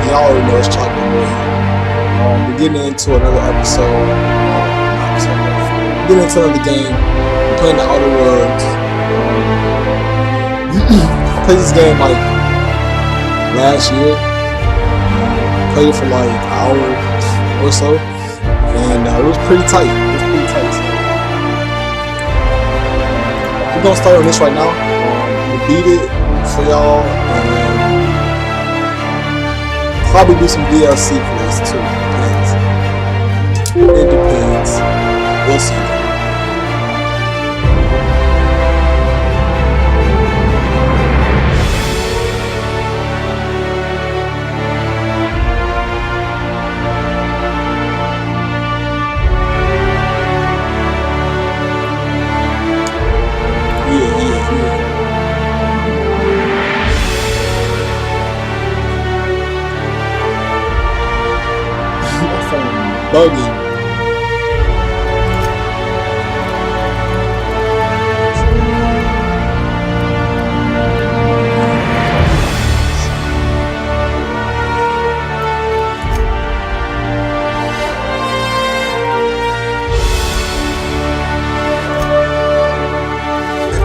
y'all already know it's chocolate boy. We're getting into another episode. We're getting into another game. We're playing the Outer Worlds. I played this game like last year. Played it for like an hour or so, and it was pretty tight. We're gonna start on this right now. We'll beat it for y'all, and probably do some DLC for this too. It depends. We'll see. Bugging.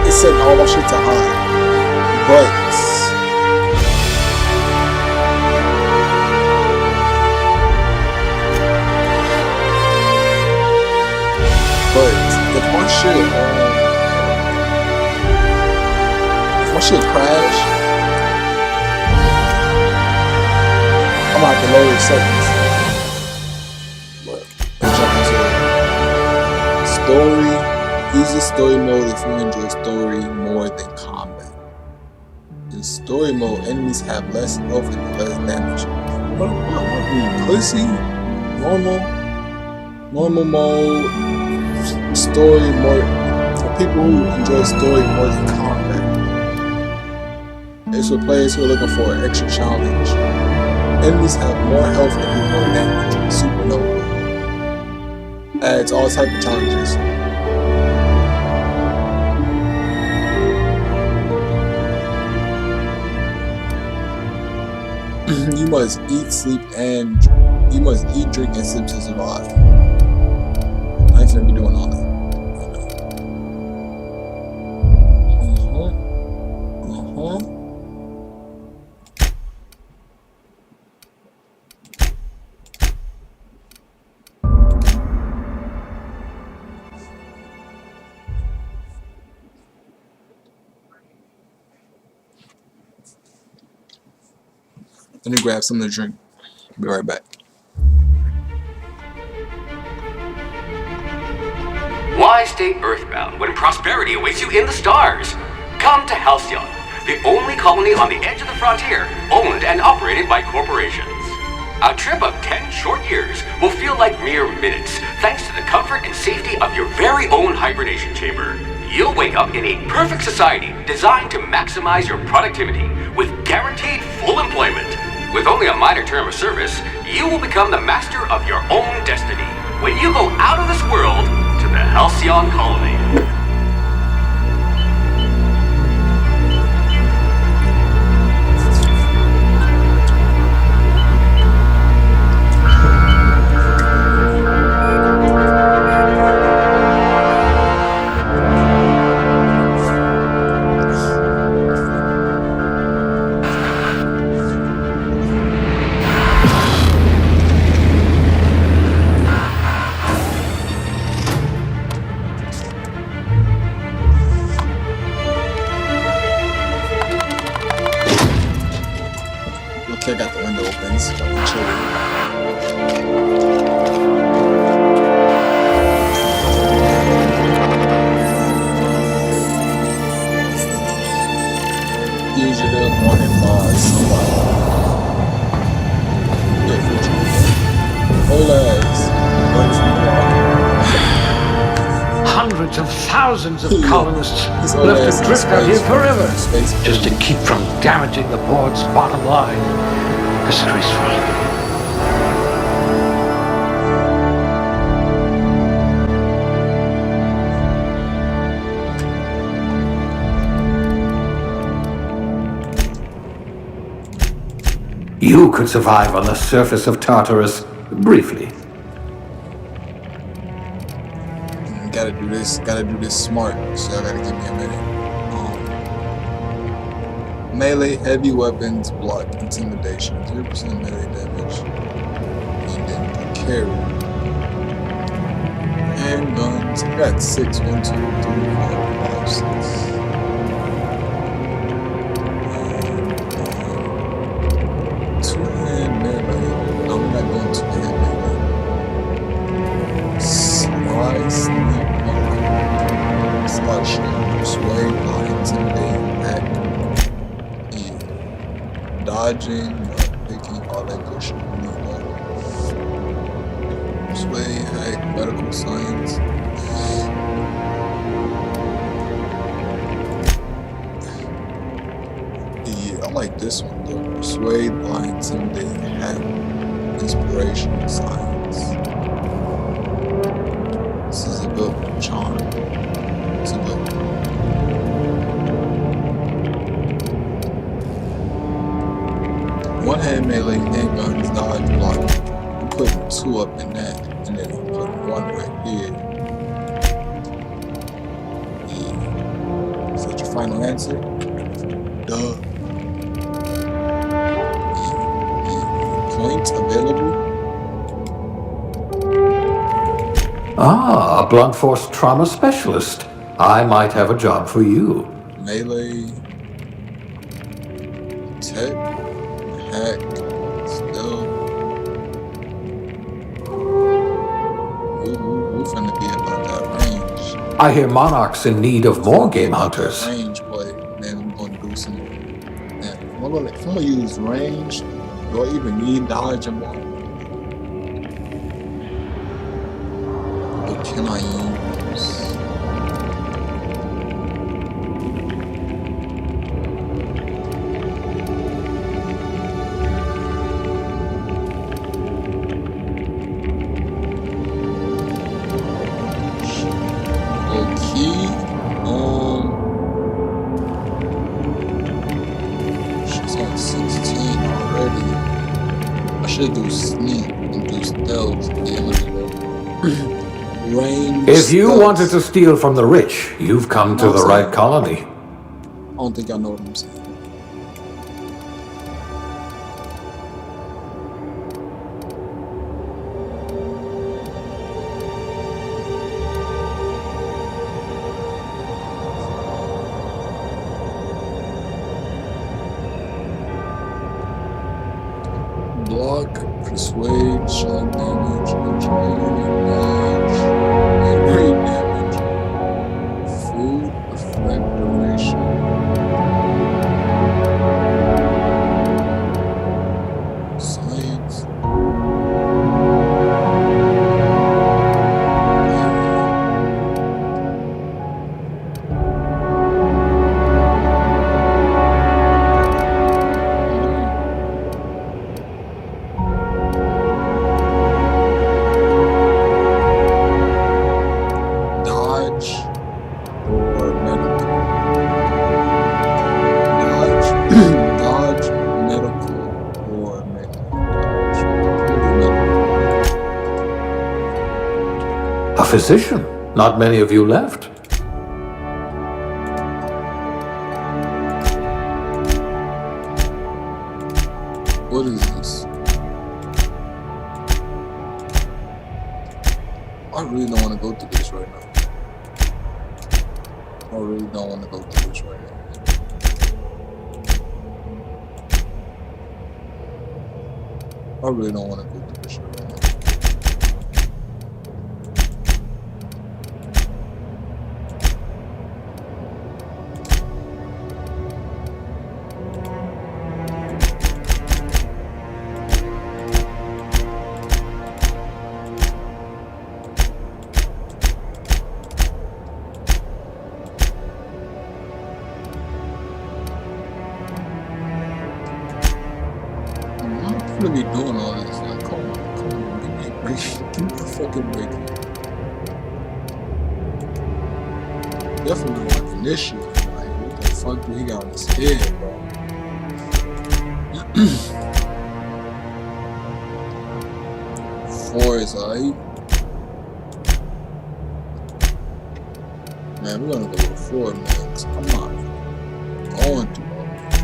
It's setting all my shit to high, but if my shit crash, I'm gonna have to lower the settings. But let's jump into it. Story. Use the story mode if you enjoy story more than combat. In story mode, enemies have less health and less damage. What pussy? Normal mode. Story more for people who enjoy story more than combat. It's for players who are looking for an extra challenge. Enemies have more health and do more damage. Supernova adds all type of challenges. You must eat, sleep, and you must eat, drink, and sleep to survive. I ain't gonna be doing all that. Let me grab something to drink. Be right back. Why stay earthbound when prosperity awaits you in the stars? Come to Halcyon, the only colony on the edge of the frontier, owned and operated by corporations. A trip of 10 short years will feel like mere minutes, thanks to the comfort and safety of your very own hibernation chamber. You'll wake up in a perfect society designed to maximize your productivity with guaranteed full employment. With only a minor term of service, you will become the master of your own destiny when you go out of this world to the Halcyon colony. Okay, I got the window open, so I'm chilling. Fugitive wanted by somebody. Yeah, fugitive. Olags. Hundreds of thousands of colonists left to drift out here forever, just to keep from damaging the board's bottom line. Disgraceful. You could survive on the surface of Tartarus briefly. Gotta do this smart, so y'all gotta give me a minute. Melee, heavy weapons, block, intimidation, 0% melee damage, and then carry. Handguns, I got 6, 1, 2, 3, 4, 5, 6. Two-hand melee, no, we're not going two-hand melee. Slide, sneak, slide, sway, lie, intimidate, hack. Dodging, picking, all that good shit. Sway, hack, medical science. Yeah, I like this one though. Persuade, lie, intimidate, hack, inspiration, science. This is a good one. Charm. It's a good one. One hand melee, handguns, dodge, block. I'm putting 2 up in that, and then I'm putting 1 right here. Yeah. Is that your final answer? Duh. Yeah. Points available? Ah, a blunt force trauma specialist. I might have a job for you. Melee, tech, hack, stealth. We're finna be about that range. I hear Monarch's in need of more game hunters. Range play. Then I'm gonna do some. If I'm gonna use range, do I even need dodge and block? What can I use? She's on 16 already. I should do sneak and do stealth. Range. If you stealth. wanted to steal from the rich, you've come to the right colony. I don't think I know what I'm saying. Block, persuade, shock damage, damage, rain damage, food, effect, duration. Science. Dodge, medical, or medical. A physician? Not many of you left. What is this? I really don't want to go through this right now. I really don't want to go through this right now. I really don't want to go through this right now. I'm gonna be doing all this. Like, come on, give me a break. Give me a fucking break. Definitely like this shit. Like, what the fuck do he got on his head, bro? 4 is alright. Man, we're gonna go with 4, man. Cause I'm not going through all this.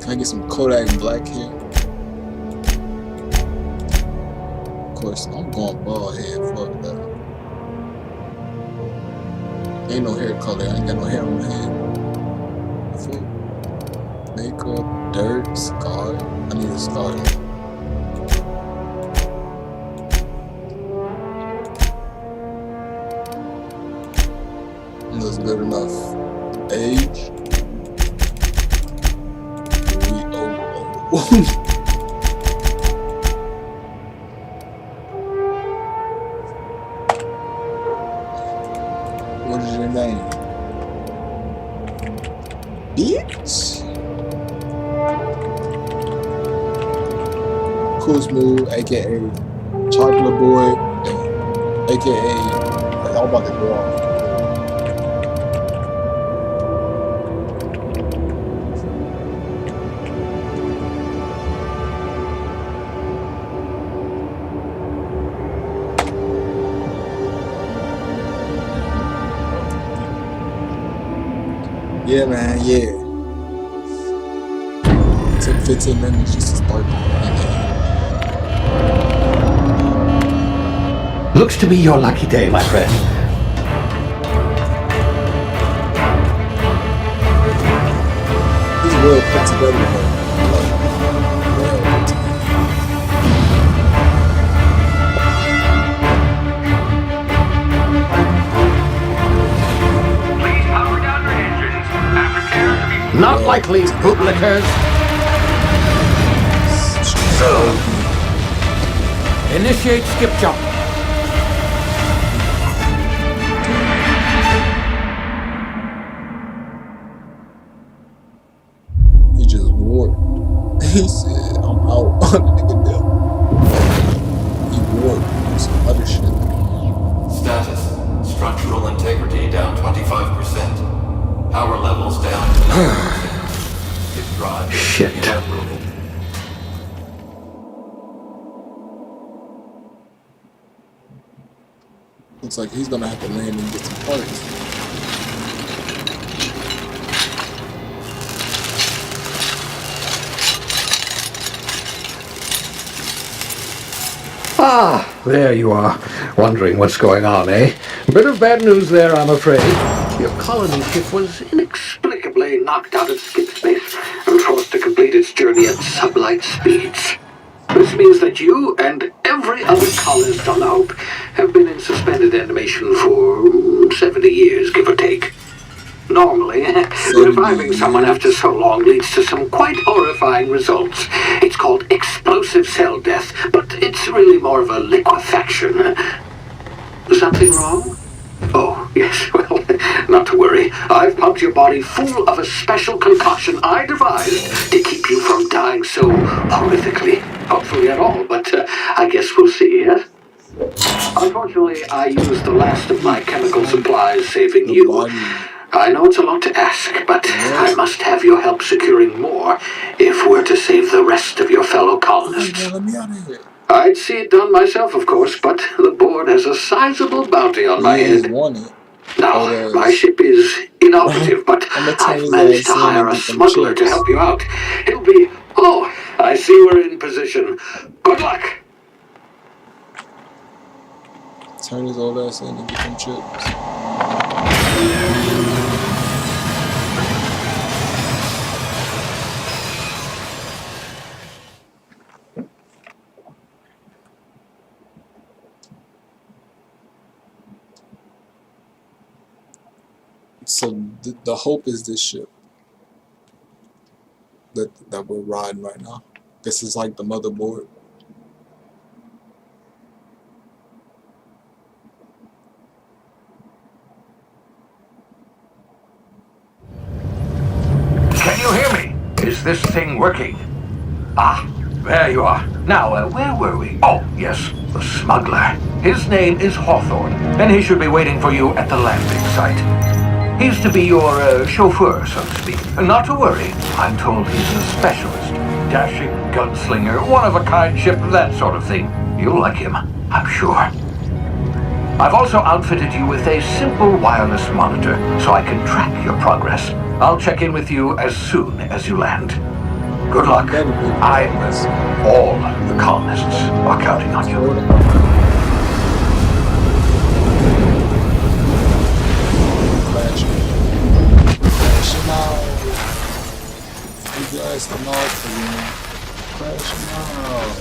Can I get some Kodak black hair? Of course, I'm going bald head. Fuck that. Ain't no hair color. I ain't got no hair on my head. Fuck. Makeup, dirt, scar. I need a scar. Looks good enough. Age. What is your name? Bitch. Cool Smooth, aka Chocolate Boy, aka I'm about to go off. Yeah, man, yeah. It took 15 minutes just to start the game. Looks to be your lucky day, my friend. It's well put together, though. Not likely, bootlickers. Initiate skip jump. He just warped. He said, I'm out. The nigga dead. He warped. Some other shit. Status. Structural integrity down 25%. Power levels down to 90%. His drive is inevitable. Looks like he's gonna have to land and get some parts. Ah, there you are. Wondering what's going on, eh? Bit of bad news there, I'm afraid. Your colony ship was inexplicably knocked out of skip space and forced to complete its journey at sublight speeds. This means that you and every other colonist on the Hope have been in suspended animation for 70 years, give or take. Normally, reviving someone after so long leads to some quite horrifying results. It's called explosive cell death, but it's really more of a liquefaction. Something wrong? Oh, yes, well, not to worry. I've pumped your body full of a special concoction I devised to keep you from dying so horrifically. Hopefully at all, but I guess we'll see, yes? Unfortunately, I used the last of my chemical supplies saving you. I know it's a lot to ask, but I must have your help securing more if we're to save the rest of your fellow colonists. Let me out of here. I'd see it done myself, of course, but the board has a sizable bounty on my head. Now, my ship is inoperative, but I've managed to hire a smuggler to help you out. He'll be... Oh, I see we're in position. Good luck! Turn his old ass in and get them chips. So the Hope is this ship that we're riding right now. This is like the motherboard. Can you hear me? Is this thing working? Ah, there you are. Now, where were we? Oh, yes, the smuggler. His name is Hawthorne, and he should be waiting for you at the landing site. He's to be your chauffeur, so to speak. Not to worry. I'm told he's a specialist. Dashing gunslinger, one-of-a-kind ship, that sort of thing. You'll like him, I'm sure. I've also outfitted you with a simple wireless monitor, so I can track your progress. I'll check in with you as soon as you land. Good luck. All the colonists are counting on you. Crashing out. You guys come out for you. Crashing out.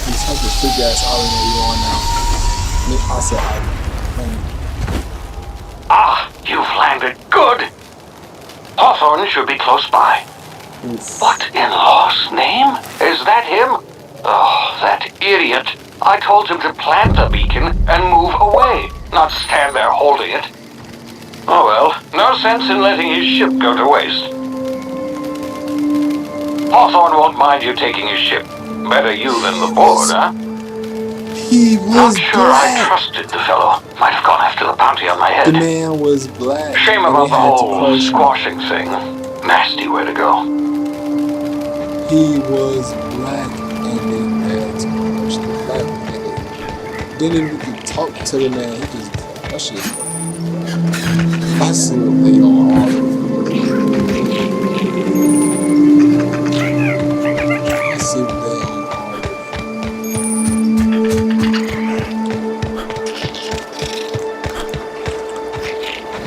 These hundred big ass island that you're on now. I said island. Ah, you've landed. Good. Hawthorne should be close by. Oof. What in law's name? Is that him? Oh, that idiot. I told him to plant the beacon and move away, not stand there holding it. Oh well, no sense in letting his ship go to waste. Hawthorne won't mind you taking his ship. Better you than the board, huh? He was Not sure black. I trusted the fellow. Might have gone after the bounty on my head. The man was black. Shame and about they the had to whole crush him. squashing thing. Nasty way to go. He was black and they had to crush the black man. Didn't even get to talk to the man. He just that shit. I see what they on all of. I see what they on all of.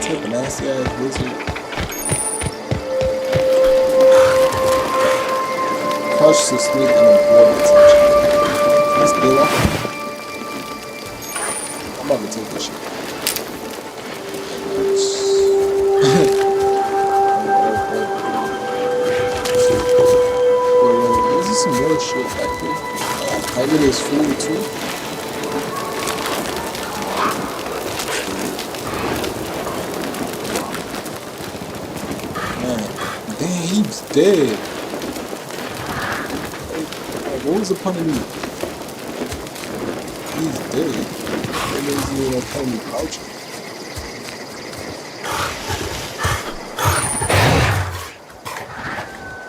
Type of nasty ass lizard. Crush the snake and avoid attention. Let's do that. I'm about to take this shit. Wait, is this some more shit back here? I get his food too. Man, damn, he's dead. What was the point of me? He's dead. What is he gonna tell me crouching?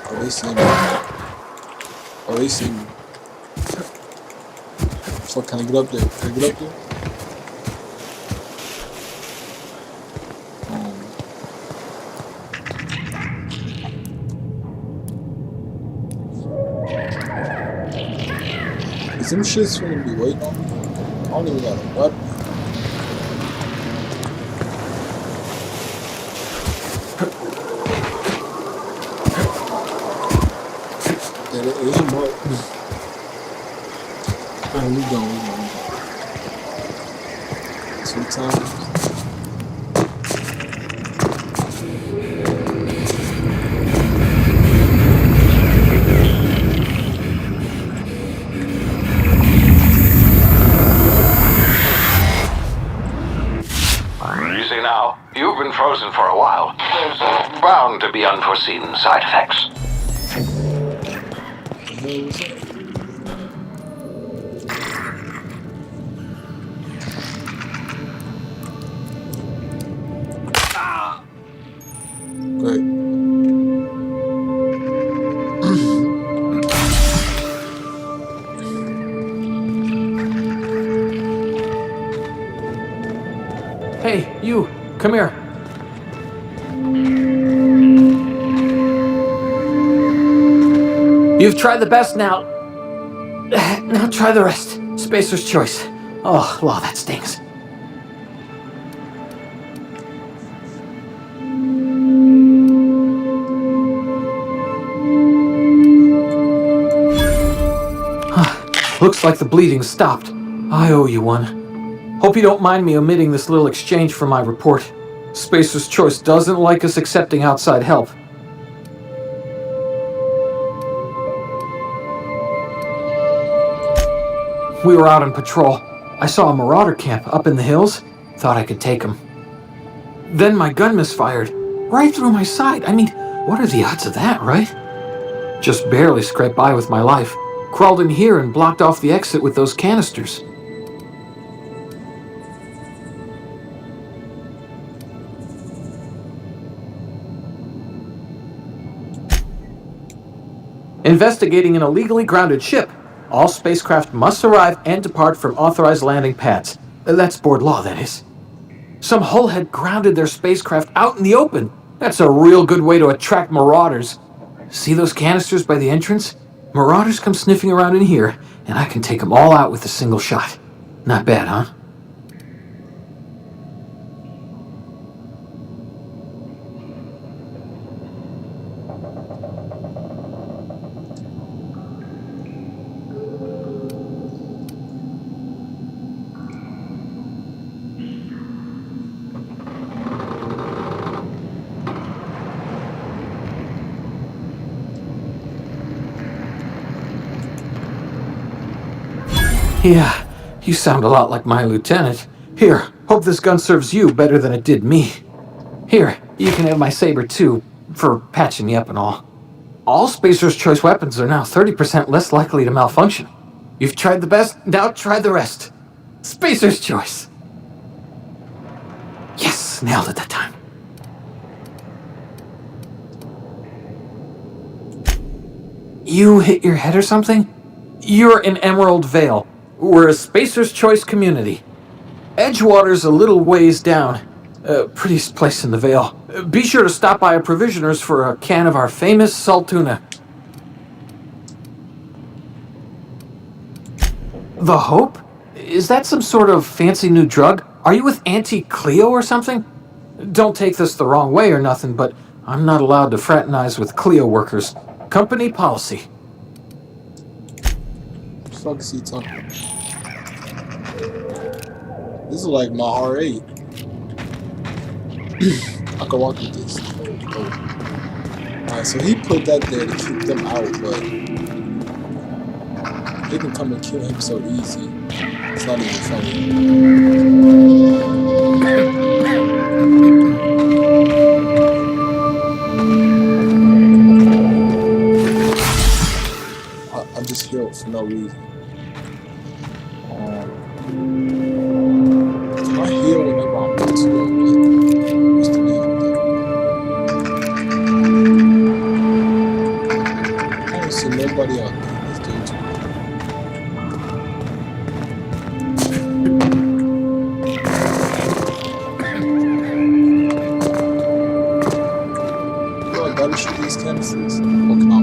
Oh, they see me. Oh, they see me. So can I get up there? Can I get up there? Is them shits gonna be waiting on me? I don't even got a weapon. Yeah, there is more. Alright, we going. Sometimes. Easy now. You've been frozen for a while. There's bound to be unforeseen side effects. What the hell was that? Great. Hey, you, come here. You've tried the best now. Now try the rest. Spacer's choice. Oh, wow, that stings. Looks like the bleeding stopped. I owe you one. Hope you don't mind me omitting this little exchange from my report. Spacer's Choice doesn't like us accepting outside help. We were out on patrol. I saw a marauder camp up in the hills. Thought I could take him. Then my gun misfired. Right through my side. I mean, what are the odds of that, right? Just barely scraped by with my life. Crawled in here and blocked off the exit with those canisters. Investigating an illegally grounded ship. All spacecraft must arrive and depart from authorized landing pads. That's board law, that is. Some hull had grounded their spacecraft out in the open. That's a real good way to attract marauders. See those canisters by the entrance? Marauders come sniffing around in here, and I can take them all out with a single shot. Not bad, huh? Yeah, you sound a lot like my lieutenant. Here, hope this gun serves you better than it did me. Here, you can have my saber too, for patching me up and all. All Spacer's Choice weapons are now 30% less likely to malfunction. You've tried the best, now try the rest. Spacer's Choice. Yes, nailed it that time. You hit your head or something? You're in Emerald Vale. We're a Spacer's Choice community. Edgewater's a little ways down. Prettiest place in the Vale. Be sure to stop by a provisioner's for a can of our famous salt tuna. The Hope? Is that some sort of fancy new drug? Are you with Auntie Cleo or something? Don't take this the wrong way or nothing, but I'm not allowed to fraternize with Cleo workers. Company policy. What the fuck is he talking about? This is like my R8. I can walk with this. Alright, so he put that there to keep them out, but they can come and kill him so easy. It's not even funny. I just healed for no reason. I heal whenever I'm into it, but what's the name of that? I don't see nobody out there. Let's do it. Oh, I gotta shoot these canisters. Oh, come on.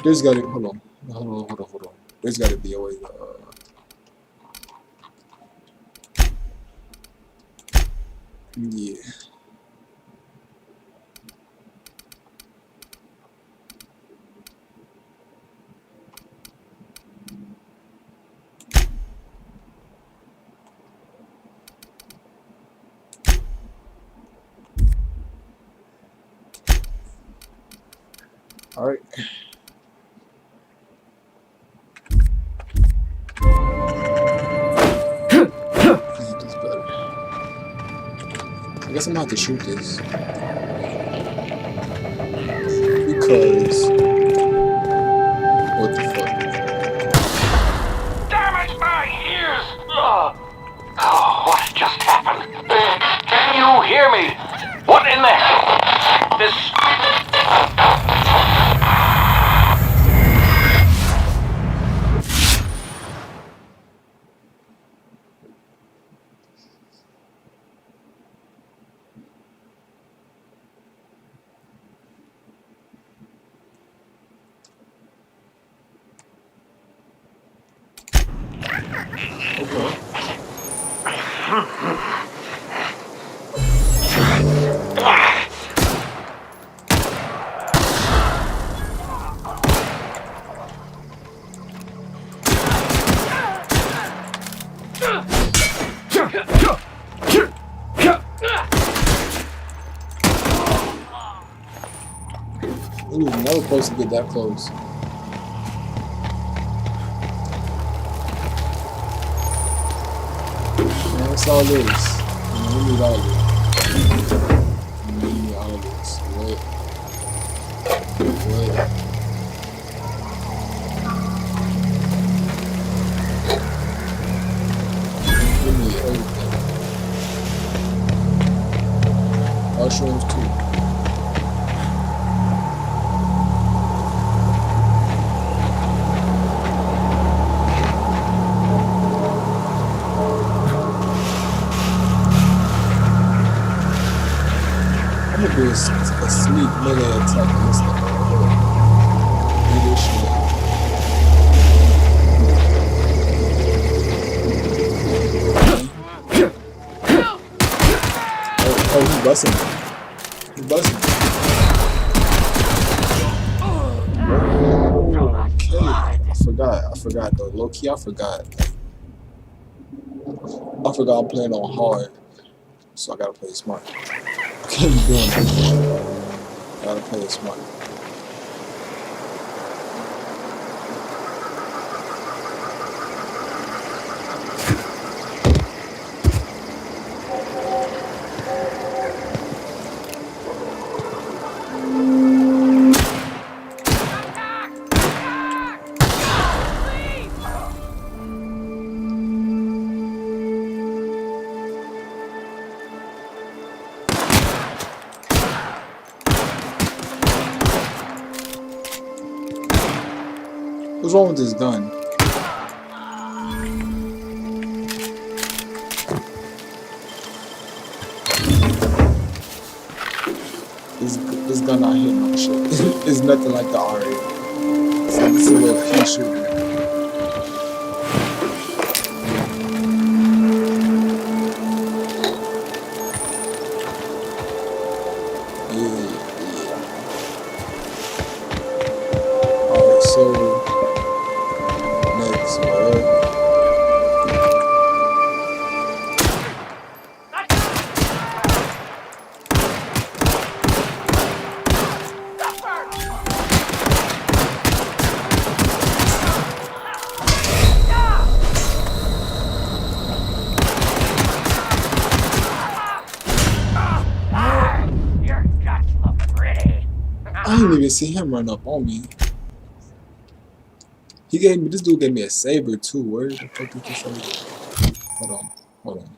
There's gotta hold on. There's gotta be a way to yeah. All right. I guess I'm gonna have to shoot this because what the fuck? Damn it, my ears! Oh, what just happened? Can you hear me? What in the hell? This... We was never supposed to get that close. Man, that's all it is. We need all this. We need all this. What? What? We need everything. Mushrooms too. I'm gonna do a sneak melee attack on this thing. Do this shit. Oh, he's busting. He's busting. Okay. I forgot though. Low key, I forgot. I'm playing on hard. So I gotta play smart. I can't be doing that. I gotta play it smart. What's wrong with this gun? This gun not hitting no shit. It's nothing like the RA. So this is a little pea shooter. Yeah. Alright, so next, I didn't even see him run up on me. This dude gave me a saber too. Where the fuck is the saber? Hold on.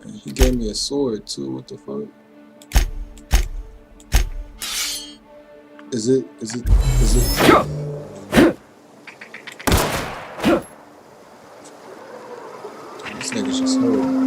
And he gave me a sword too. What the fuck? Is it? This nigga's just hurt.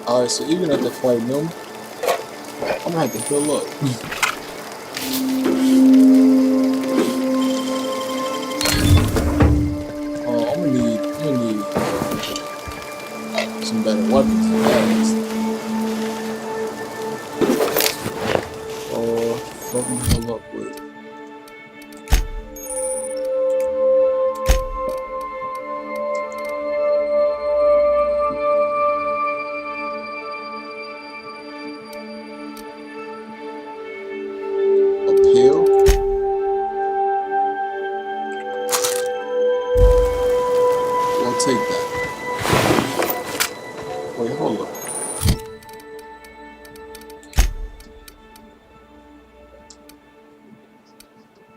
Alright, so even after fighting them, I'm gonna have to heal up. I'm gonna need some better weapons than that. What I'm gonna heal up with. Take that. Wait, hold up.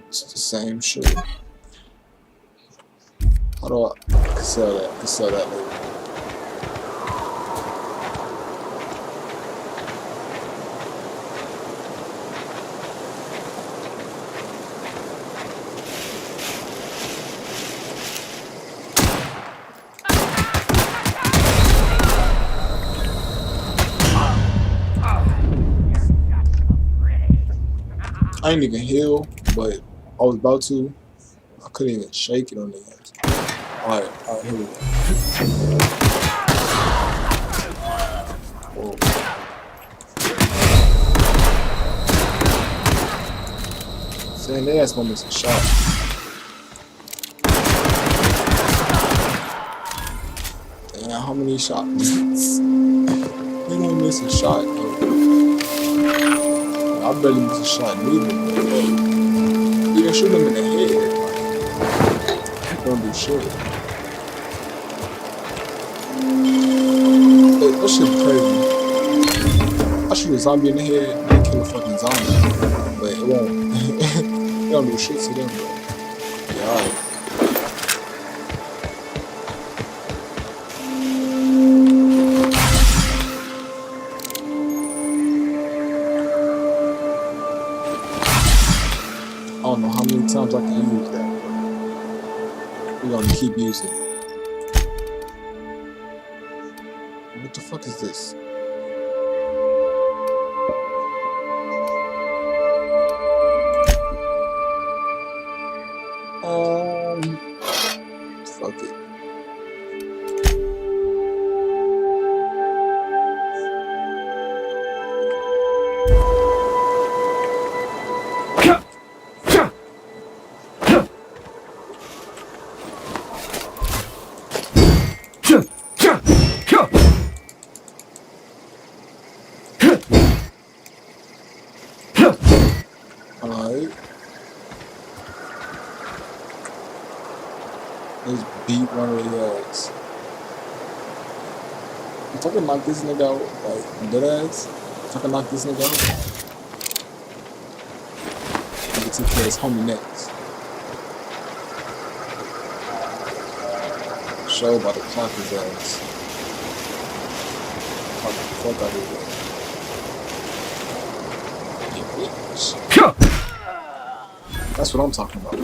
It's the same shit. How do I sell that? I can sell that later. I ain't even heal, but I was about to. I couldn't even shake it on the ass. Alright, here we go. Whoa. Saying they ass gonna miss a shot. Damn, how many shots? They don't miss a shot, though. I barely miss a shot neither, but you can shoot them in the head. Like, don't do shit. That shit crazy. I shoot a zombie in the head and kill a fucking zombie, but it won't. It don't do shit to them, bro. Yeah, alright. I don't know how many times I can use that, but we're gonna keep using it. What the fuck is this? Fuck it. Alright. Let's beat one of the ass. If I can knock this nigga out, like, dead ass, if I can knock this nigga out, I'm gonna take care of his homie next. Show about to clock his ass. Fuck the fuck out of here. That's what I'm talking about.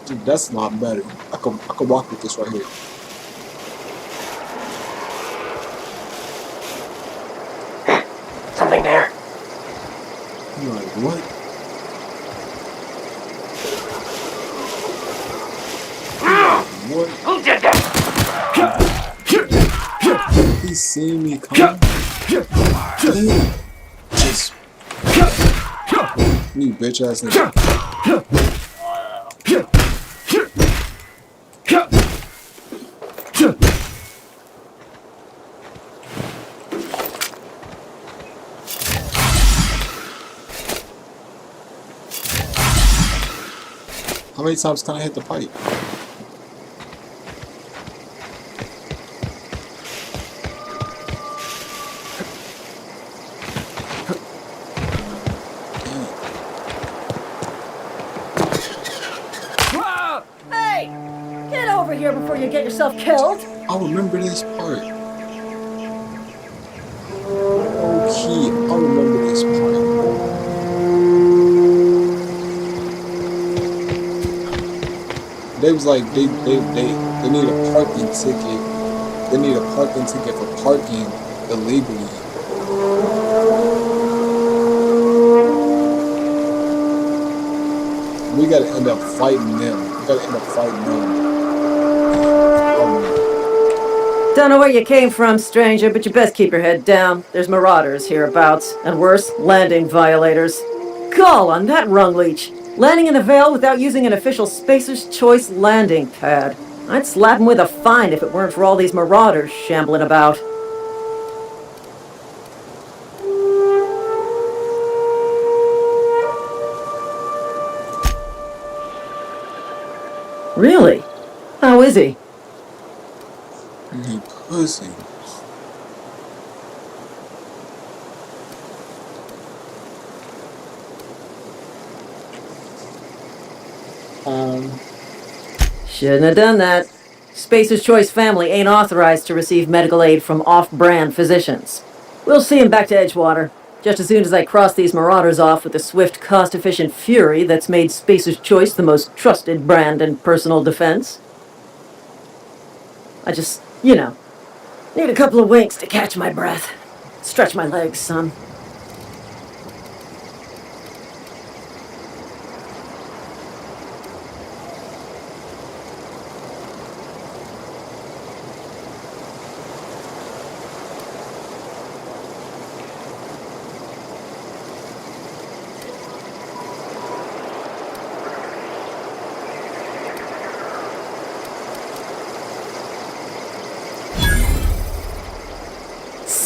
Dude, that's not better. I could walk with this right here. Something there. You're like, what? What? Who did that? He seen me coming. Damn. Just you bitch ass nigga. How many times can I hit the pipe? Hey! Get over here before you get yourself killed! I remember this part. Okay, I remember this part. They was like, they need a parking ticket. They need a parking ticket for parking illegally. We gotta end up fighting them. Don't know where you came from, stranger, but you best keep your head down. There's marauders hereabouts, and worse, landing violators. Gall on that rung leech. Landing in the Vale without using an official Spacer's Choice landing pad. I'd slap him with a fine if it weren't for all these marauders shambling about. Really? How is he? You pussy. Shouldn't have done that. Spacer's Choice family ain't authorized to receive medical aid from off-brand physicians. We'll see him back to Edgewater, just as soon as I cross these marauders off with the swift, cost-efficient fury that's made Spacer's Choice the most trusted brand in personal defense. I just, need a couple of winks to catch my breath. Stretch my legs, son.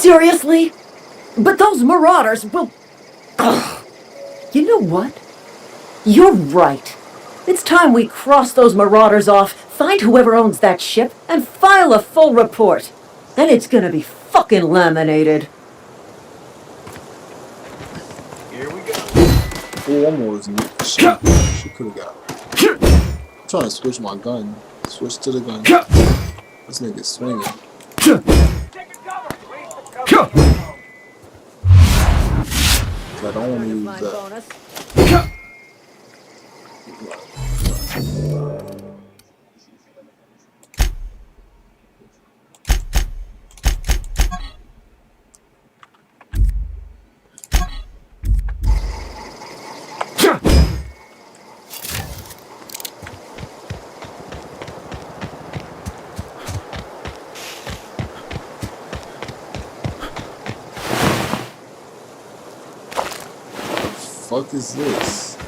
Seriously? But those marauders will... Ugh. You know what? You're right. It's time we cross those marauders off, find whoever owns that ship, and file a full report. Then it's gonna be fucking laminated. Oh, almost. Shit. She could have got. I'm trying to switch my gun. Switch to the gun. This nigga's swinging. I don't want to use that. Fuck is this?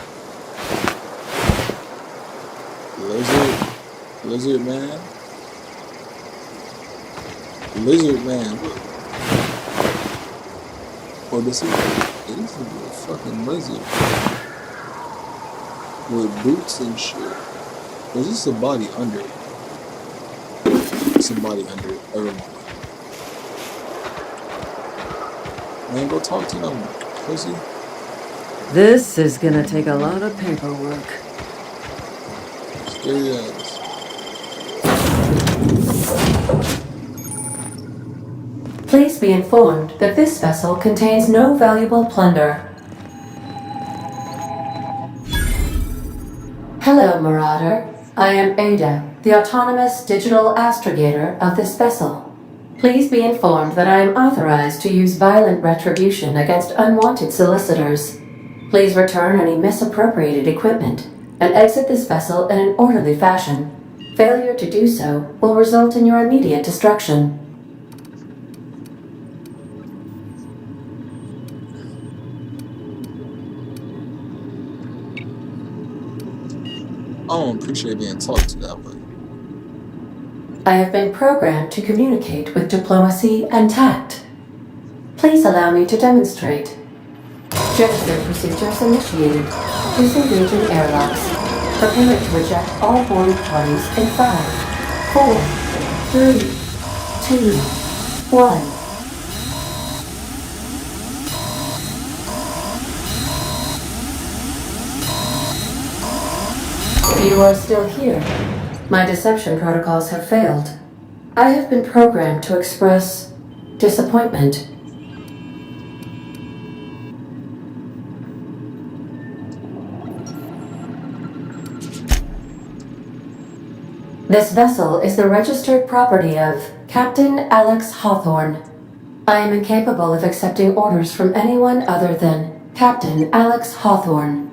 Lizard man? Lizard man. Oh, this is a fucking lizard. With boots and shit. Was this a body under it? Somebody under it. Never mind. Man, go talk to them, pussy. This is gonna take a lot of paperwork. Scary ass. Please be informed that this vessel contains no valuable plunder. Hello, Marauder. I am Ada, the autonomous digital astrogator of this vessel. Please be informed that I am authorized to use violent retribution against unwanted solicitors. Please return any misappropriated equipment and exit this vessel in an orderly fashion. Failure to do so will result in your immediate destruction. I don't appreciate being talked to that way. I have been programmed to communicate with diplomacy and tact. Please allow me to demonstrate. Transfer procedures initiated. Disengaging airlocks. Prepare to eject all boarding parties in 5, 4, 3, 2, 1. You are still here. My deception protocols have failed. I have been programmed to express disappointment. This vessel is the registered property of Captain Alex Hawthorne. I am incapable of accepting orders from anyone other than Captain Alex Hawthorne.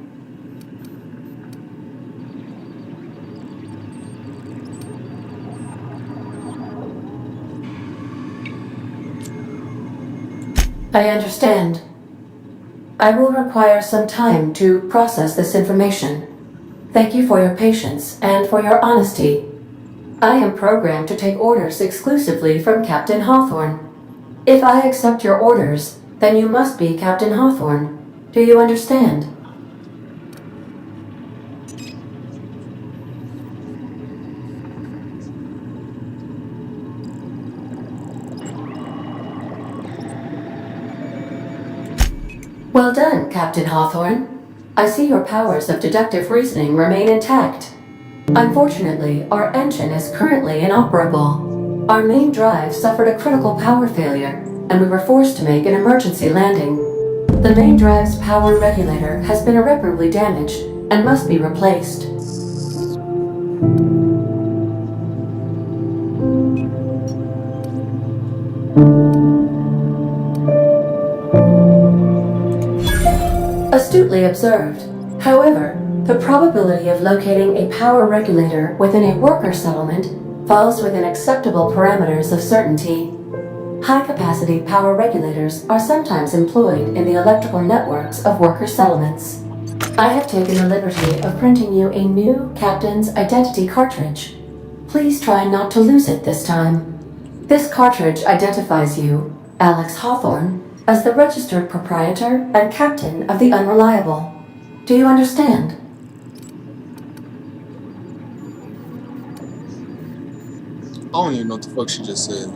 I understand. I will require some time to process this information. Thank you for your patience and for your honesty. I am programmed to take orders exclusively from Captain Hawthorne. If I accept your orders, then you must be Captain Hawthorne. Do you understand? Well done, Captain Hawthorne. I see your powers of deductive reasoning remain intact. Unfortunately, our engine is currently inoperable. Our main drive suffered a critical power failure, and we were forced to make an emergency landing. The main drive's power regulator has been irreparably damaged and must be replaced. Astutely observed. However, the probability of locating a power regulator within a worker settlement falls within acceptable parameters of certainty. High-capacity power regulators are sometimes employed in the electrical networks of worker settlements. I have taken the liberty of printing you a new Captain's Identity cartridge. Please try not to lose it this time. This cartridge identifies you Alex Hawthorne, as the registered proprietor and captain of the Unreliable. Do you understand? I don't even know what the fuck she just said.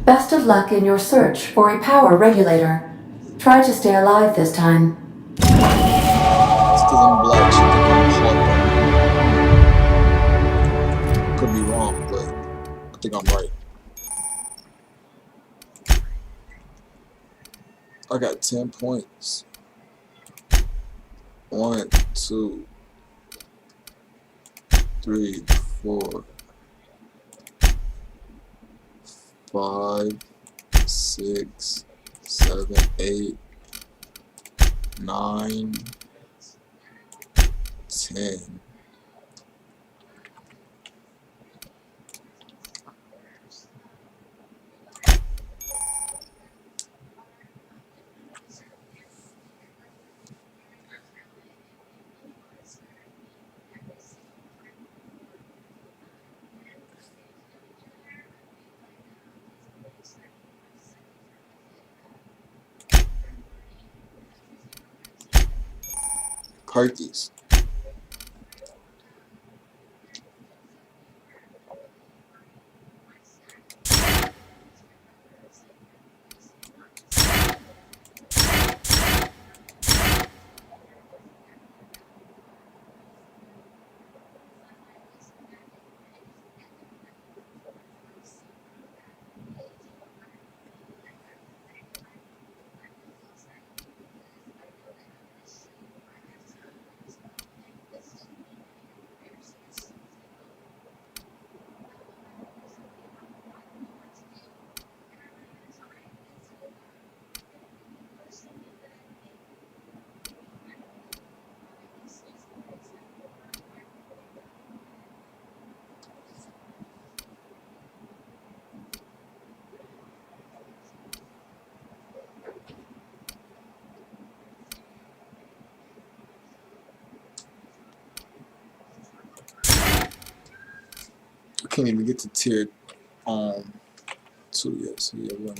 Best of luck in your search for a power regulator. Try to stay alive this time. It's because I'm black. She think I'm hot. Could be wrong, but I think I'm right. I got 10 points. 1, 2, 3, 4, 5, 6, 7, 8, 9, 10. Perkies. I can't even get to tier 2 yet, so yeah, we're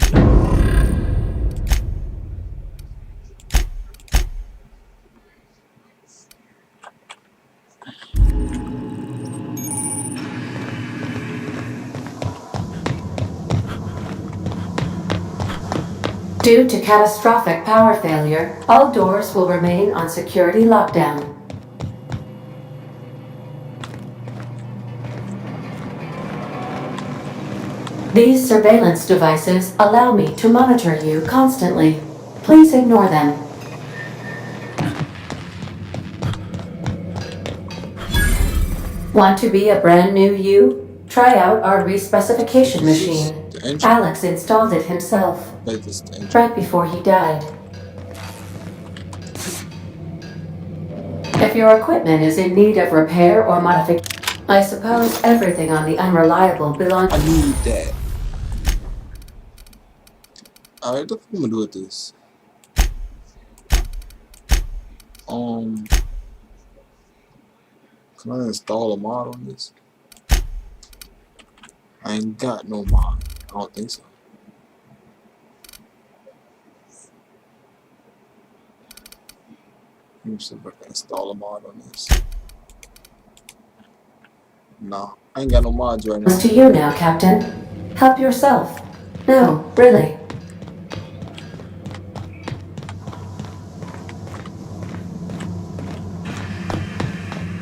Due to catastrophic power failure, all doors will remain on security lockdown. These surveillance devices allow me to monitor you constantly. Please ignore them. Want to be a brand new you? Try out our respecification machine. Alex installed it himself right before he died. If your equipment is in need of repair or modification, I suppose everything on the Unreliable belongs. I need that. Alright, what I'm gonna do with this? Can I install a mod on this? I ain't got no mod. I don't think so. Let me see if I can install a mod on this. No, I ain't got no mods right now. It's to you now, Captain. Help yourself. No, really.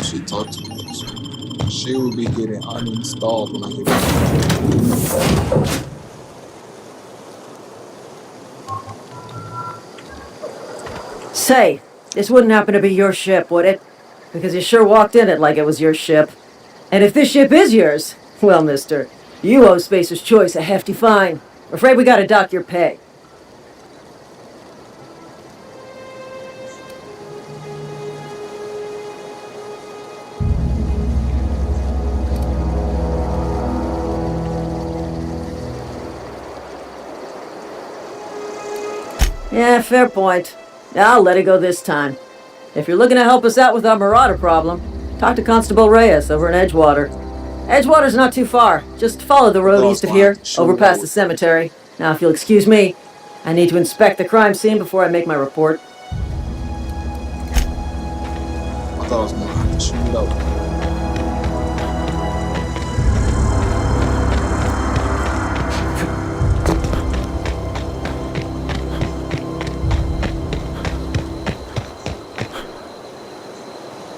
She talked too much. She will be getting uninstalled when I get back. Say, this wouldn't happen to be your ship, would it? Because you sure walked in it like it was your ship. And if this ship is yours, well, mister, you owe Spacer's Choice a hefty fine. Afraid we gotta dock your pay. Yeah, fair point. I'll let it go this time. If you're looking to help us out with our marauder problem, talk to Constable Reyes over in Edgewater. Edgewater's not too far. Just follow the road east of here, over past the cemetery. Now, if you'll excuse me, I need to inspect the crime scene before I make my report. I thought I was gonna have to shoot it out.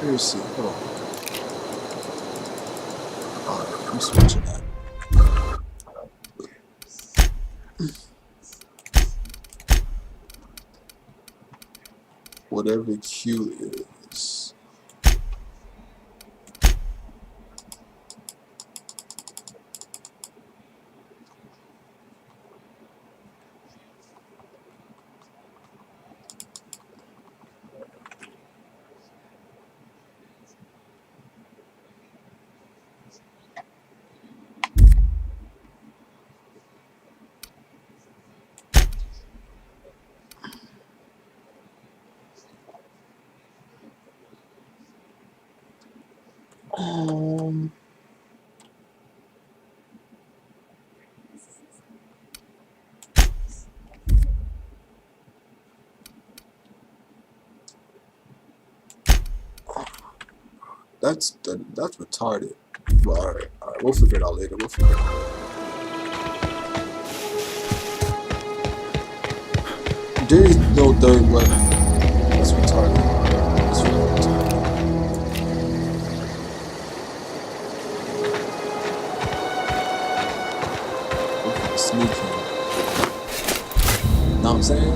Let me see. Hold on. Alright, I'm switching that. Whatever Q is. That's retarded. But alright, we'll figure it out later. We'll figure it out. There is no third weapon. That's retarded. That's really retarded. We're sneaking. Know what I'm saying?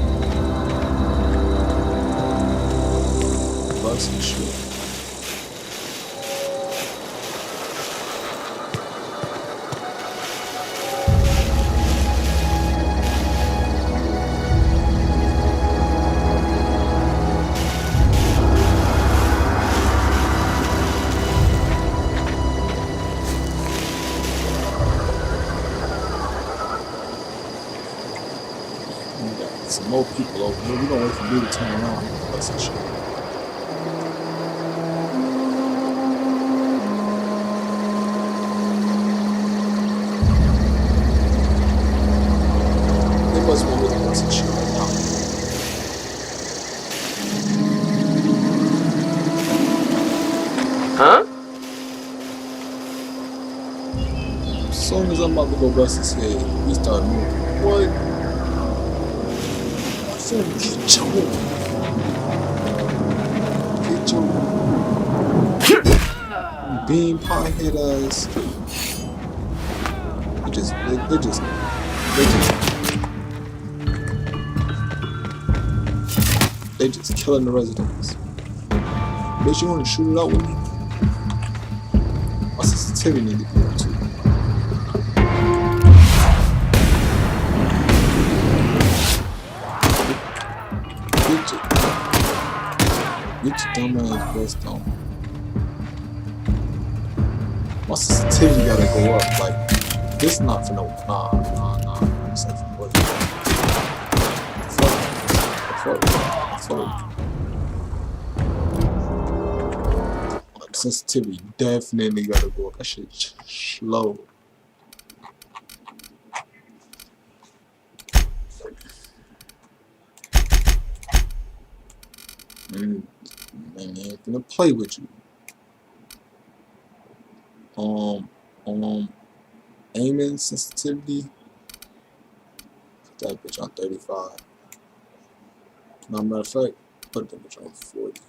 Bugs and shit. Some more people over here. We're gonna wait for me to turn around. That's the shit. They must be looking at some shit right now. Huh? As soon as I'm about to go bust his head, he started moving. What? Get your bean pie hit us. They just killing the residents. Bitch, you wanna shoot it out with me? My sensitivity need to be up too. Get your dumb ass bust on. My sensitivity gotta go up. Like, this not for no. Nah. This ain't for what? Fuck. Like, sensitivity definitely gotta go up. That shit slow. Man, ain't gonna play with you. Aiming sensitivity. Put that bitch on 35. Now, matter of fact, put that bitch on 40.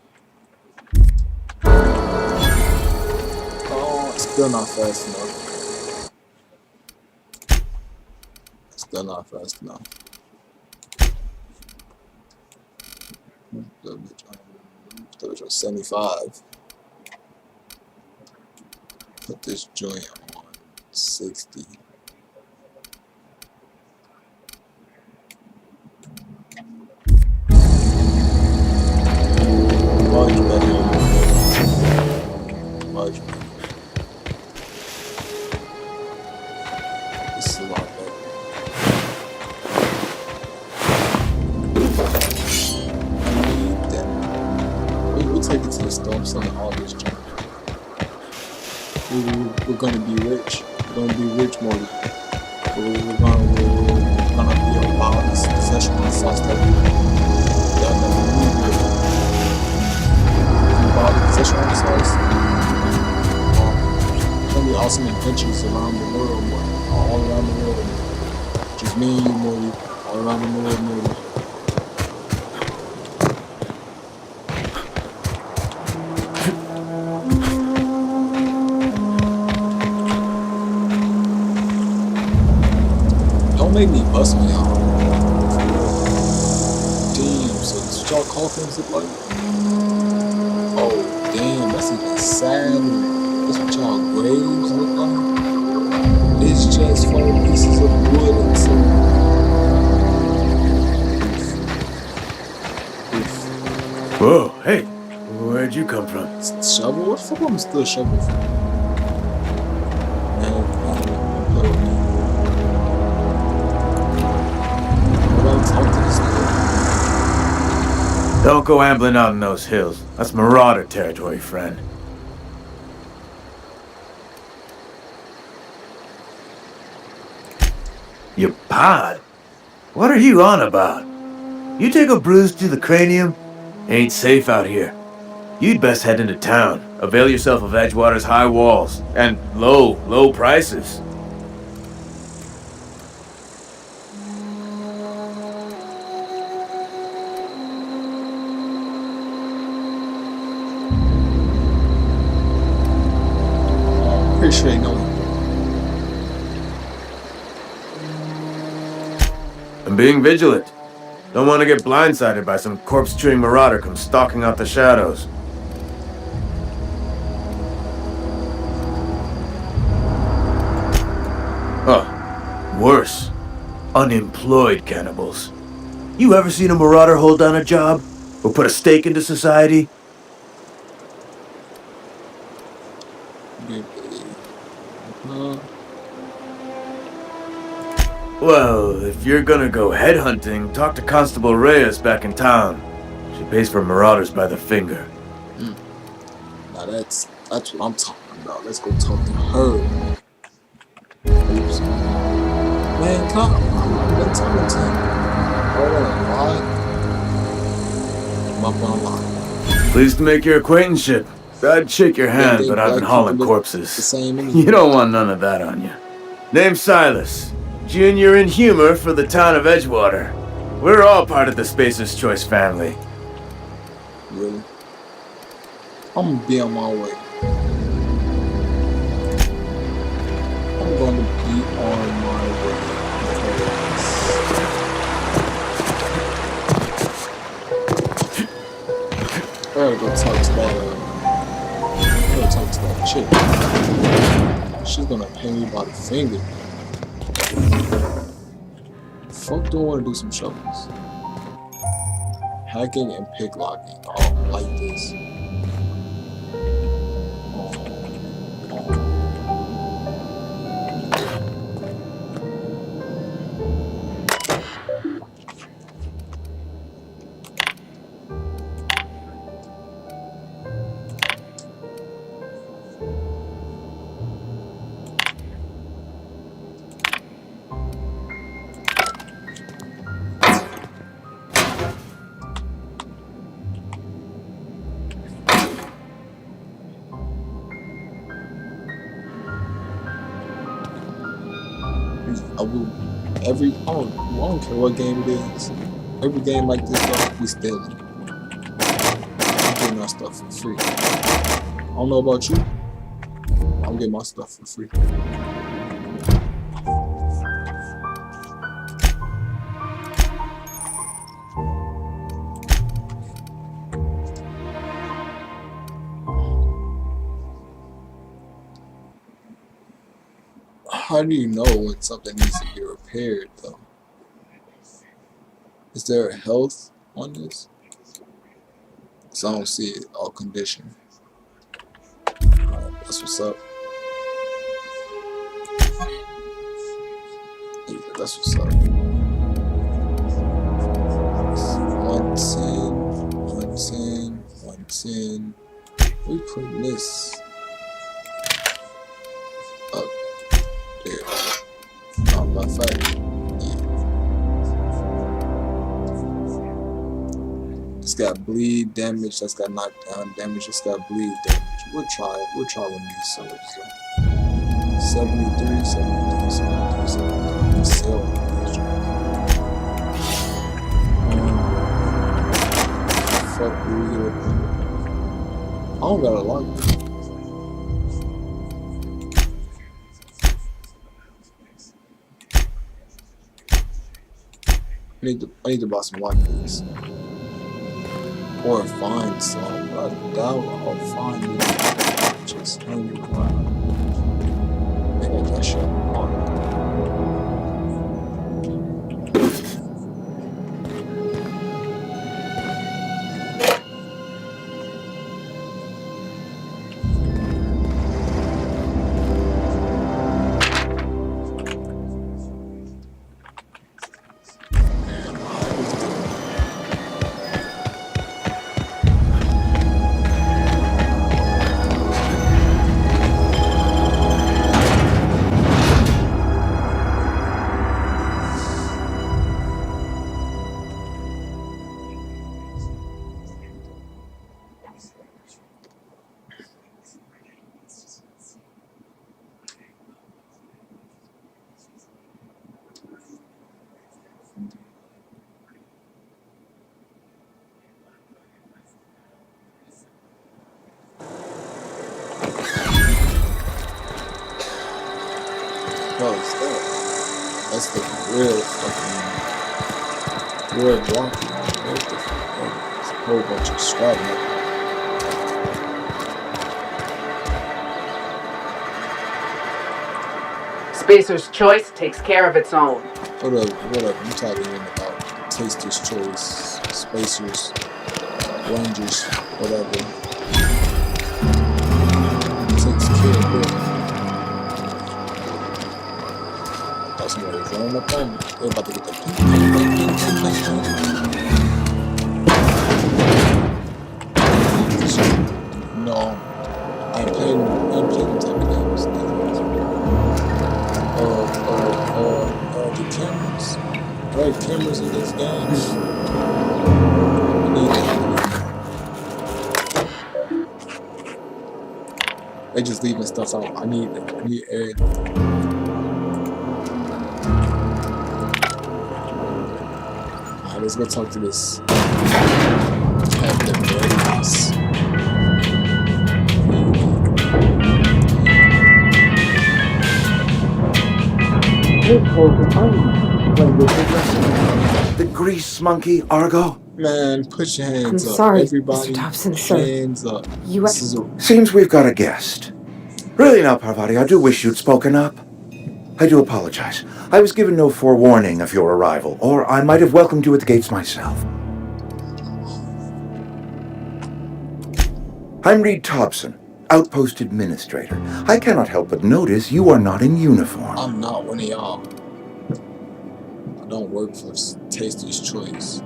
Oh, it's still not fast enough. Still not fast enough. Put that bitch on 75. Put this joint on 60. Much better. Much better. This is a lot better. We'll take it to the store. I'm selling all this junk. we're gonna be rich. We're gonna be rich, Morty. We're gonna be about this professional stuff that we need. About the professional stuff. Plenty awesome adventures around the world, Morty. All around the world. Just me and you, Morty. All around the world, Morty. Don't make me bust me out. Damn, so that's what y'all coffins look like? Oh, damn, that's even sadder. That's what y'all graves look like? It's just 4 pieces of wood and some... Whoa, hey, where'd you come from? Shovel? What the fuck am I still shoveling from? Man, I gotta talk to this nigga. Don't go ambling out in those hills. That's marauder territory, friend. Your pod? What are you on about? You take a bruise to the cranium? Ain't safe out here. You'd best head into town. Avail yourself of Edgewater's high walls. And low prices. Pretty sure you know him. I'm being vigilant. Don't want to get blindsided by some corpse-chewing marauder come stalking out the shadows. Oh, worse. Unemployed cannibals. You ever seen a marauder hold down a job? Or put a stake into society? Well, if you're gonna go headhunting, talk to Constable Reyes back in town. She pays for marauders by the finger. Now that's what I'm talking about. Let's go talk to her. Oops. Man, come on. Let's talk to him. Hold on, why? I'm up on line. Pleased to make your acquaintanceship. I'd shake your hand, but I've been hauling corpses. You don't want none of that on you. Name's Silas. Junior in humor for the town of Edgewater. We're all part of the Spacer's Choice family. Really? I'm gonna be on my way. I'm gonna be on my way. I gotta go talk to that. I gotta talk to that chick. She's gonna pay me by the finger. Fuck, don't want to do some shovels. Hacking and picklocking. Oh, like this. I don't care what game it is. Every game like this, we stealing. I'm getting our stuff for free. I don't know about you. I'm getting my stuff for free. How do you know when something needs to be repaired, though? Is there a health on this? Because I don't see it all condition. Alright, that's what's up. Yeah, that's what's up. 110, 110, 110. We putting this. There. Matter of fact, it's got bleed damage. That's got knockdown damage. It's got bleed damage. We'll try it. We'll try one of these swords. 73, 73, 73, 73. Sell these. Fuck, we get it. I don't got a lot. I need to buy some lock picks. Or find some. I doubt I'll find it. Just hang around. I got that shit on. What is that? That's the real fucking real blocking. There's the it's a whole bunch of shrapnel. Spacer's choice takes care of its own. What up? I'm talking about Taster's Choice, Spacers, Rangers, whatever. Takes care of it. Somebody's running up on me. They're about to get the pink. No, I ain't playing them type of games. The cameras. Right, cameras in this game. I need it. They just leaving stuff out. I need everything. Let's go talk to this Captain Brains. The grease monkey, Argo? Man, put your hands I'm up. sorry, Everybody, Mr. Thompson, sir. hands up. You This is a Seems we've got a guest. Really now, Parvati, I do wish you'd spoken up. I do apologize. I was given no forewarning of your arrival, or I might have welcomed you at the gates myself. I'm Reed Thompson, Outpost Administrator. I cannot help but notice you are not in uniform. I'm not one of y'all. I don't work for Taster's Choice.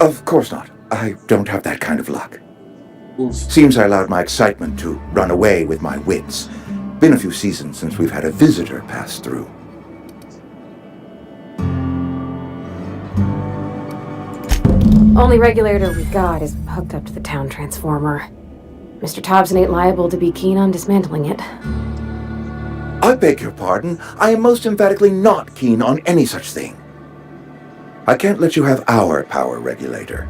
Of course not. I don't have that kind of luck. Oof. Seems I allowed my excitement to run away with my wits. Been a few seasons since we've had a visitor pass through. Only regulator we got is hooked up to the town transformer. Mr. Thompson ain't liable to be keen on dismantling it. I beg your pardon. I am most emphatically not keen on any such thing. I can't let you have our power regulator.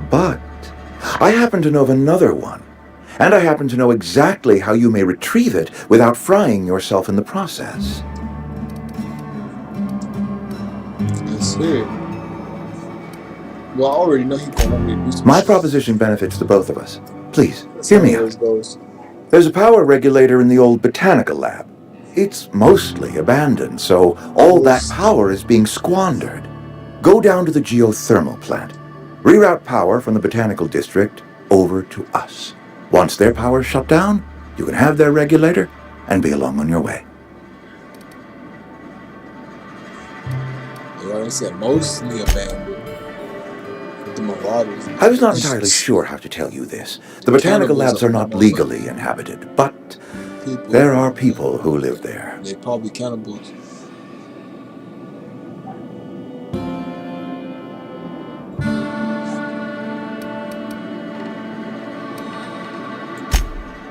But I happen to know of another one. And I happen to know exactly how you may retrieve it without frying yourself in the process. Let's hear it. Well, I already know he's going to want me to do some My shit. proposition benefits the both of us. Please, That's hear how me it out. goes. There's a power regulator in the old botanical lab. It's mostly abandoned, so all that power is being squandered. Go down to the geothermal plant. Reroute power from the botanical district over to us. Once their power's shut down, you can have their regulator and be along on your way. You already said mostly abandoned. The Marauders. I was not entirely sure how to tell you this. The botanical labs are not legally inhabited, but there are people who live there. They probably cannibals.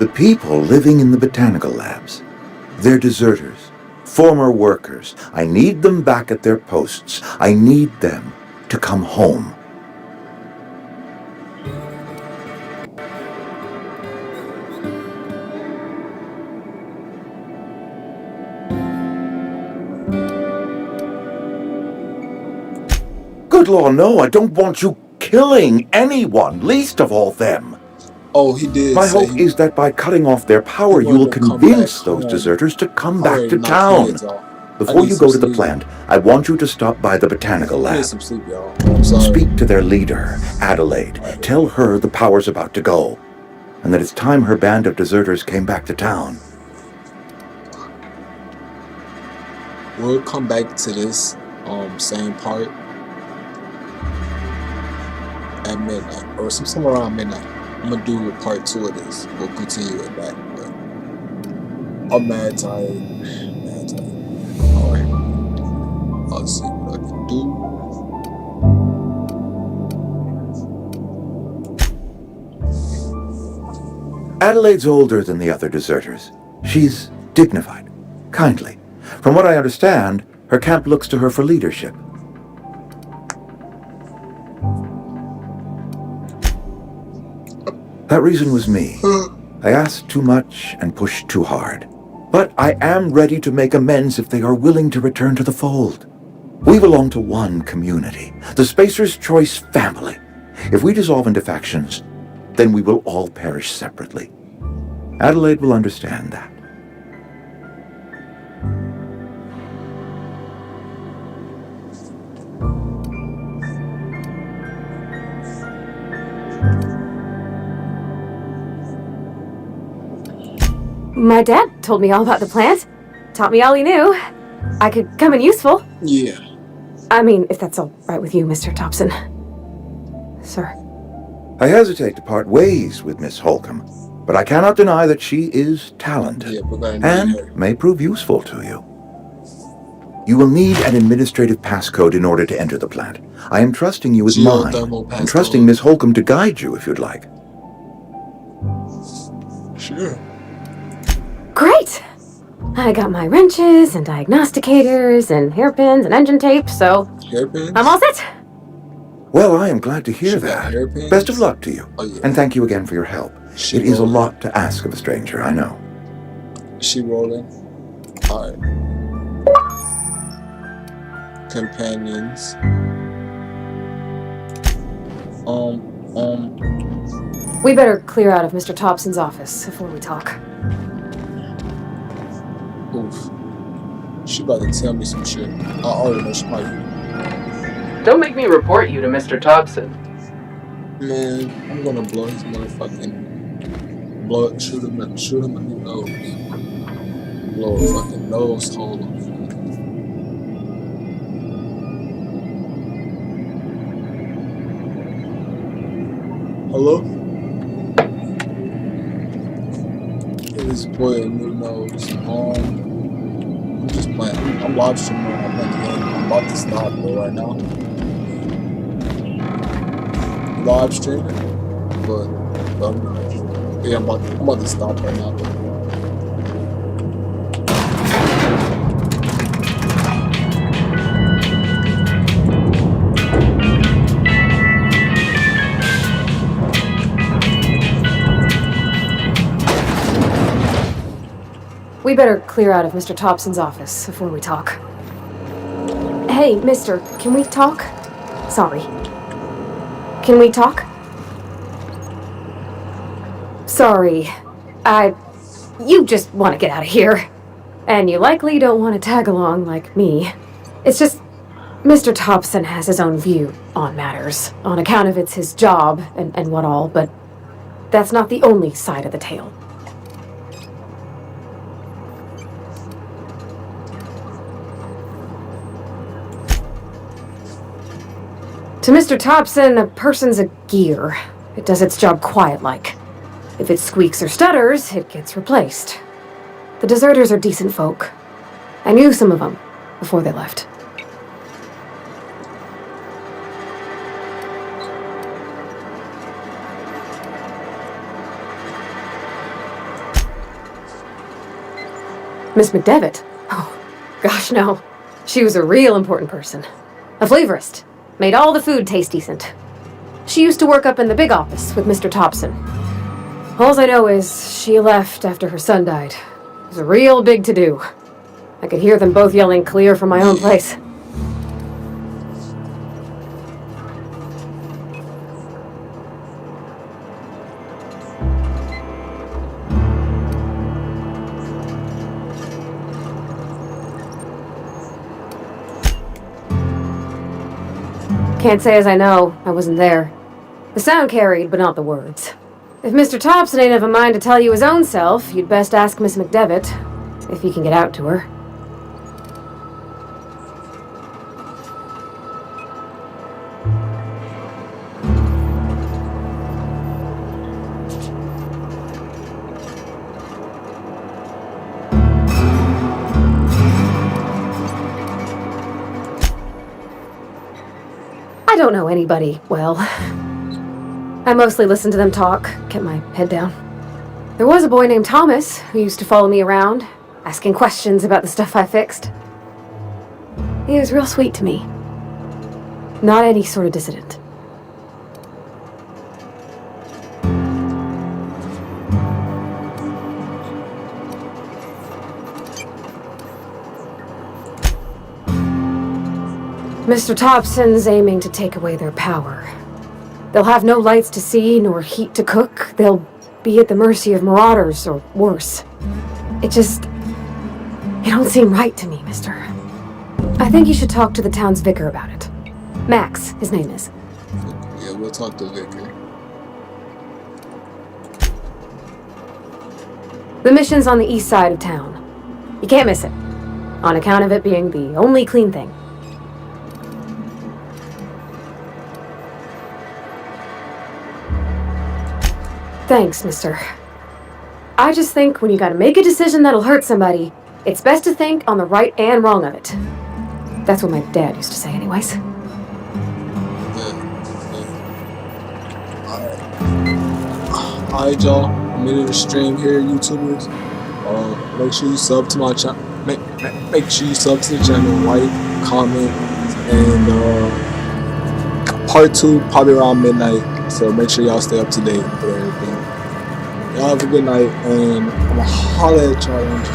The people living in the botanical labs, they're deserters, former workers. I need them back at their posts. I need them to come home. Good Lord, no, I don't want you killing anyone, least of all them. Oh, he did. My hope is that by cutting off their power, you will convince those deserters to come back to town. Before you go to the plant, I want you to stop by the botanical lab. Some sleep, y'all. I'm sorry. Speak to their leader, Adelaide. Tell her the power's about to go, and that it's time her band of deserters came back to town. We'll come back to this same part at midnight, or somewhere around midnight. I'm gonna do part 2 of this. We'll continue with that. But I'm mad tired. Mad tired. Alright. I'll see what I can do. Adelaide's older than the other deserters. She's dignified, kindly. From what I understand, her camp looks to her for leadership. That reason was me. I asked too much and pushed too hard. But I am ready to make amends if they are willing to return to the fold. We belong to one community, the Spacer's Choice family. If we dissolve into factions, then we will all perish separately. Adelaide will understand that. My dad told me all about the plant. Taught me all he knew. I could come in useful. Yeah. I mean, if that's all right with you, Mr. Thompson. Sir. I hesitate to part ways with Miss Holcomb, but I cannot deny that she is talented and may prove useful to you. You will need an administrative passcode in order to enter the plant. I am trusting you with mine, and trusting Miss Holcomb to guide you if you'd like. Sure. Great! I got my wrenches and diagnosticators and hairpins and engine tape, so hairpins? I'm all set. Well, I am glad to hear that. Best of luck to you. Oh, yeah. And thank you again for your help. It is a lot to ask of a stranger, I know. Is she rolling? Alright. Companions. We better clear out of Mr. Thompson's office before we talk. Oof. She about to tell me some shit. I already know she might. Don't make me report you to Mr. Thompson. Man, I'm gonna blow his motherfucking... shoot him in the nose. Blow a fucking nose hole off. Hello? Give this boy a new nose. I'm just playing. I'm live streaming. I'm playing the game. I'm about to stop though right now. Live streaming, but yeah, I'm about to stop right now. We better clear out of Mr. Thompson's office before we talk. Hey, mister, can we talk? Sorry. Can we talk? Sorry. You just want to get out of here. And you likely don't want to tag along like me. It's just, Mr. Thompson has his own view on matters, on account of it's his job and what all, but that's not the only side of the tale. To Mr. Thompson, a person's a gear. It does its job quiet-like. If it squeaks or stutters, it gets replaced. The deserters are decent folk. I knew some of them before they left. Miss McDevitt? Oh, gosh, no. She was a real important person. A flavorist. Made all the food taste decent. She used to work up in the big office with Mr. Thompson. All I know is she left after her son died. It was a real big to-do. I could hear them both yelling clear from my own place. Can't say as I know. I wasn't there. The sound carried, but not the words. If Mr. Thompson ain't of a mind to tell you his own self, you'd best ask Miss McDevitt, if he can get out to her. I don't know anybody well. I mostly listened to them talk, kept my head down. There was a boy named Thomas who used to follow me around, asking questions about the stuff I fixed. He was real sweet to me. Not any sort of dissident. Mr. Thompson's aiming to take away their power. They'll have no lights to see, nor heat to cook. They'll be at the mercy of marauders, or worse. It don't seem right to me, mister. I think you should talk to the town's vicar about it. Max, his name is. Yeah, we'll talk to Vicar. The mission's on the east side of town. You can't miss it, on account of it being the only clean thing. Thanks, mister. I just think when you gotta make a decision that'll hurt somebody, it's best to think on the right and wrong of it. That's what my dad used to say anyways. Alright, y'all. I'm into the stream here, YouTubers. Make sure you sub to my channel. Make sure you sub to the channel, like, comment, and part 2 probably around midnight. So make sure y'all stay up to date with everything. Y'all have a good night, and I'm gonna holler at y'all when you're